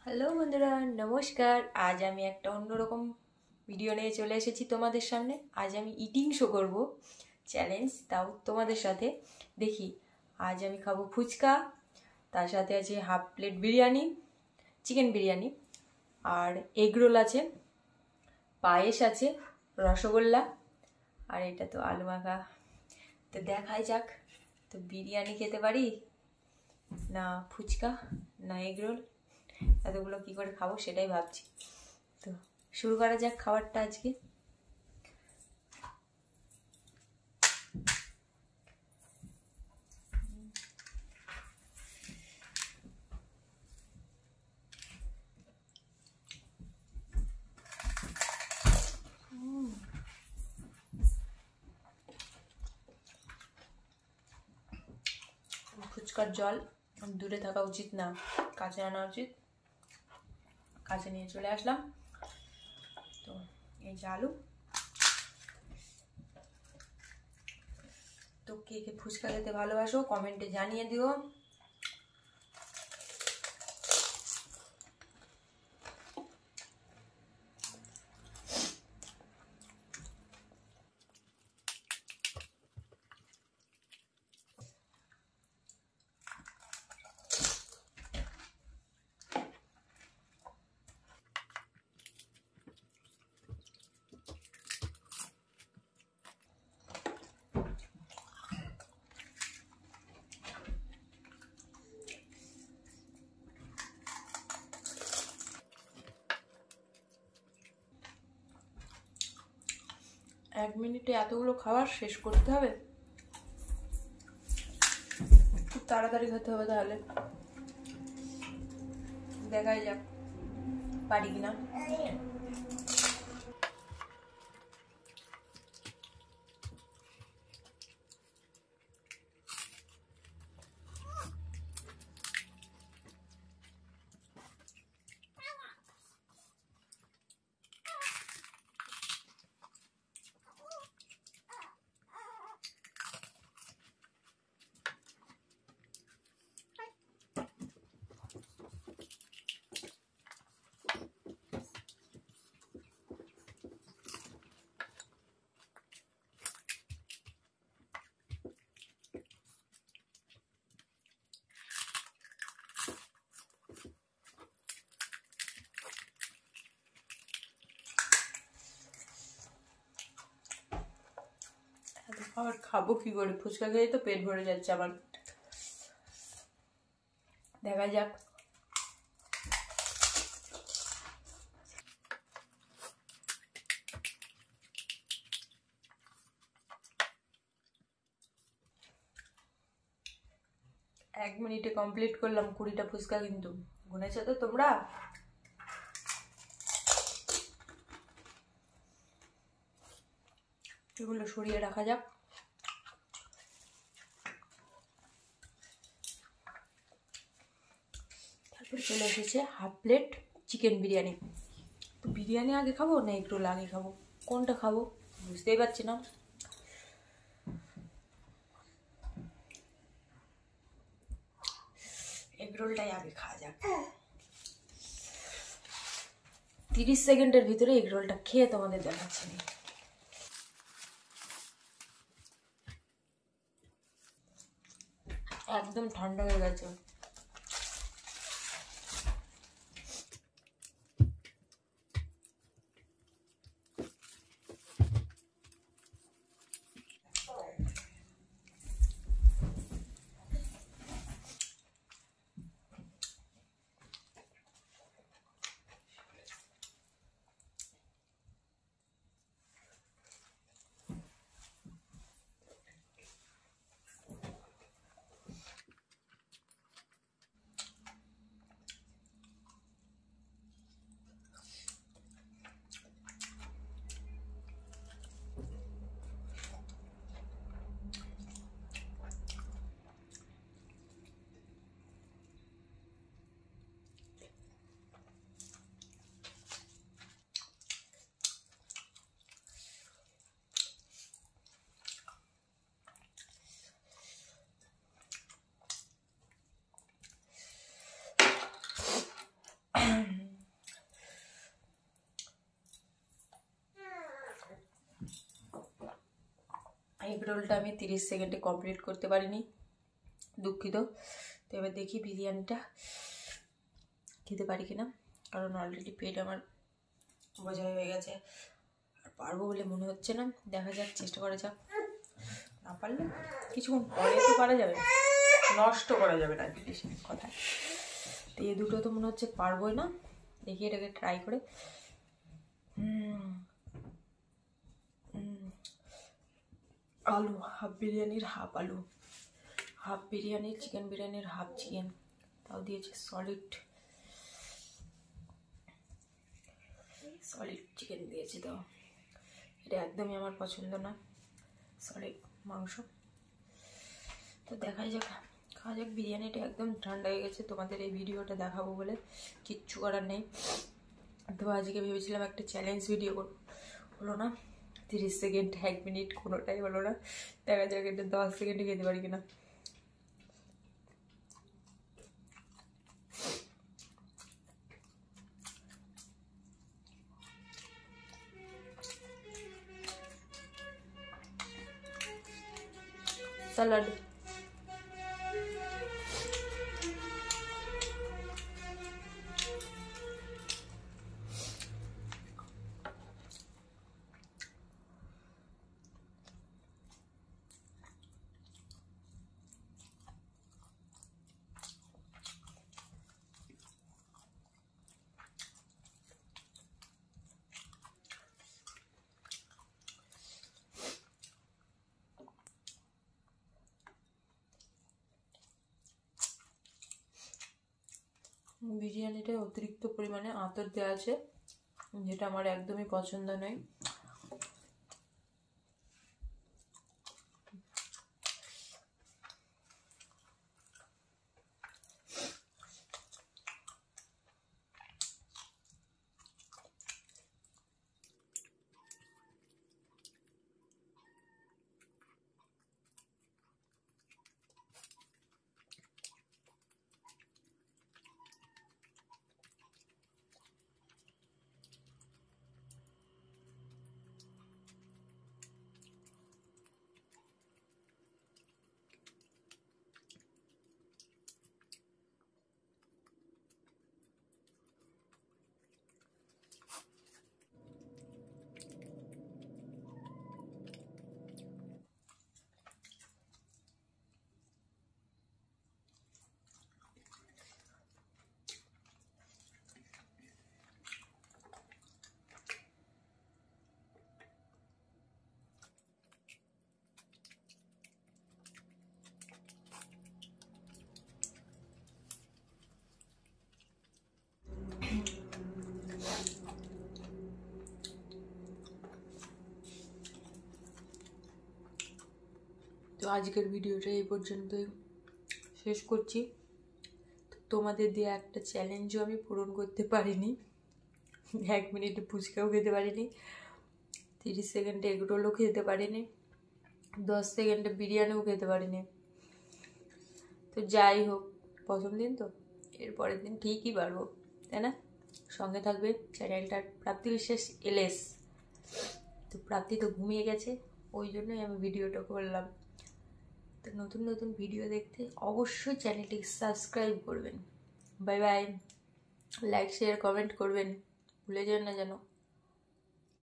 Hello বন্ধুরা, নমস্কার। আজ আমি একটা অন্যরকম ভিডিও নিয়ে চলে এসেছি তোমাদের সামনে। আজ আমি ইটিং শো করব, চ্যালেঞ্জ, তাও তোমাদের সাথে। দেখি, আজ আমি খাবো ফুচকা, তার সাথে আছে half plate biryani, chicken biryani, আর এগ রোল আছে, পায়েস আছে, রসগোল্লা, আর এটা তো আলু মাখা। তো দেখাই যাক, তো বিরিয়ানি খেতে পারি না ফুচকা না এগ রোল, এতগুলো কি করে খাবো সেটাই ভাবছি। তো শুরু করা যাক খাবারটা আজকে। ফুচকার জল দূরে থাকা উচিত না, কাছে আনা উচিত। কাছে নিয়ে চলে আসলাম। তো এই যে আলু। তো কে কে ফুচকা খেতে ভালোবাসো কমেন্টে জানিয়ে দিও। এক মিনিটে এতগুলো খাবার শেষ করতে হবে, খুব তাড়াতাড়ি খেতে হবে। তাহলে দেখাই যাক পারি কিনা। আবার খাবো কি করে? ফুচকা খেয়ে তো পেট ভরে যাচ্ছে আবার। দেখা যাক। এক মিনিটে কমপ্লিট করলাম 20টা ফুচকা, কিন্তু গুনেছো তো তোমরা? এগুলো সরিয়ে রাখা যাক। তারপর চলে এসেছে হাফ প্লেট চিকেন বিরিয়ানি। তো বিরিয়ানি আগে খাবো না এগ রোল আগে খাবো, কোনটা খাবো বুঝতেই পারছি না। এগ রোলটাই আগে খাওয়া যাক। 30 সেকেন্ডের ভিতরে এগ রোলটা খেয়ে তোমাদের দেখাচ্ছি। একদম ঠান্ডা হয়ে গেছে। রোলটা আমি 30 সেকেন্ডে কমপ্লিট করতে পারিনি, দুঃখিত। তো এবার দেখি বিরিয়ানিটা খেতে পারি কিনা, কারণ অলরেডি পেট আমার বোঝা হয়ে গেছে, আর পারবো বলে মনে হচ্ছে না। দেখা যাক, চেষ্টা করা যাক। না পারলে কিছুক্ষণ পরে তো পারা যাবে, নষ্ট করা যাবে না জিনিস কথা। তো এই দুটো তো মনে হচ্ছে পারবোই না, দেখি এটাকে ট্রাই করে। আলু হাফ বিরিয়ানির হাফ আলু, হাফ বিরিয়ানির চিকেন বিরিয়ানির হাফ চিকেন, তাও দিয়েছে সলিড চিকেন দিয়েছে। তো এটা একদমই আমার পছন্দ না, সলিড মাংস। তো দেখাই যাক, খাওয়া যাক। বিরিয়ানিটা একদম ঠান্ডা হয়ে গেছে, তোমাদের এই ভিডিওটা দেখাবো বলে কিচ্ছু করার নেই। তো আজকে ভেবেছিলাম একটা চ্যালেঞ্জ ভিডিও করবো, হলো না। 30 সেকেন্ড, 1 মিনিট, কোনোটাই হলো না। দেখা যাক এটা 10 সেকেন্ডে খেতে পারি কিনা। স্যালাড, বিরিয়ানিটা অতিরিক্ত পরিমাণে আঁতর দেওয়া আছে, যেটা আমার একদমই পছন্দ নয়। তো আজকের ভিডিওটা এই পর্যন্তই শেষ করছি। তোমাদের দিয়ে একটা চ্যালেঞ্জও আমি পূরণ করতে পারিনি, 1 মিনিটে ফুচকাও খেতে পারিনি, 30 সেকেন্ডে এগ রোলও খেতে পারিনি, 10 সেকেন্ডে বিরিয়ানিও খেতে পারিনি। তো যাই হোক, প্রথম দিন তো, এর পরের দিন ঠিকই পারবো, তাই না? সঙ্গে থাকবে চ্যানেলটার প্রাপ্তি বিশ্বাস LS। তো প্রাপ্তি তো ঘুমিয়ে গেছে, ওই জন্যই আমি ভিডিওটা করলাম। তো নতুন নতুন ভিডিও দেখতে অবশ্যই চ্যানেলটিকে সাবস্ক্রাইব করবেন। Bye bye, like share comment করবেন, ভুলে যান না যেন।